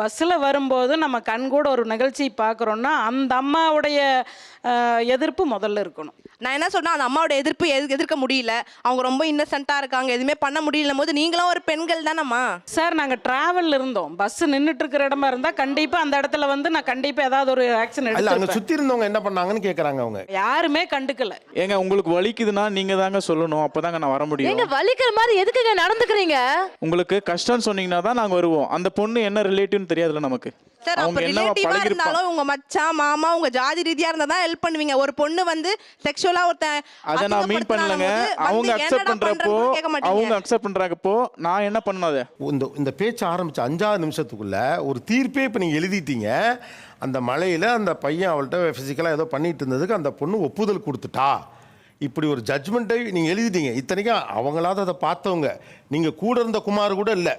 பஸ்ஸில் வரும்போது நம்ம கண் கூட ஒரு நிகழ்ச்சி பார்க்குறோன்னா அந்த அம்மாவுடைய எதிர்ப்பு முதல்ல இருக்கணும். நான் என்ன சொன்னா, அந்த அம்மாவோட எதிர்ப்பு எதிர்க்க முடியல, அவங்க ரொம்ப இன்னசென்ட்டா இருக்காங்க, எதுவுமே பண்ண முடியல போது நீங்களும் ஒரு பெண்கள் தானம்மா. சார் நாங்கள் ட்ராவலில் இருந்தோம், பஸ் நின்றுட்டு இருக்கிற இடமா இருந்தால் கண்டிப்பாக அந்த இடத்துல வந்து நான் கண்டிப்பாக ஏதாவது ஒரு ஆக்ஷன் இல்ல அங்க எடுத்து சுத்தி இருந்தவங்க என்ன பண்ணாங்கன்னு கேக்குறாங்க அவங்க. யாருமே கண்டுக்கல. ஏங்க உங்களுக்கு வலிக்குதுன்னா நீங்க தாங்க சொல்லணும், அப்பதாங்க நான் வர முடியும். ஏங்க வலிக்கிற மாதிரி எதுக்குங்க நடந்துக்கிறீங்க? உங்களுக்கு கஷ்டம் சொன்னீங்கன்னா தான் நாங்க வருவோம். அந்த பொண்ணு என்ன ரிலேட்டிவ்னு தெரியாதுல நமக்கு. சார், அவங்க அப்ப என்ன ரிலேட்டிவா பழகிருப்பாங்க. இருந்தாலும் உங்க மச்சான் மாமா உங்க ஜாதி ரீதியா இருந்தா தான் ஹெல்ப் பண்ணுவீங்க. ஒரு பொண்ணு வந்து செக்ஷுவலா அத நான் மீன் பண்ணலங்க. அவங்க அக்செப்ட் பண்றப்போ நான் என்ன பண்ணணும்? அத இந்த பேச்சு ஆரம்பிச்ச 5வது நிமிஷத்துக்குள்ள ஒரு தீர்ப்பே இப்ப நீங்க எழுதிட்டீங்க. அந்த மலையில அந்த பையன் அவள்கிட்ட பிசிக்கலா ஏதோ பண்ணிட்டு இருந்ததுக்கு அந்த பொண்ணு ஒப்புதல் கொடுத்துட்டா. இப்படி ஒரு ஜட்ஜ்மெண்ட்டை நீங்க எழுதிட்டீங்க. இத்தனைக்கும் அவங்களாவது அதை பார்த்தவங்க, நீங்க கூட இருந்த குமார் கூட இல்லை.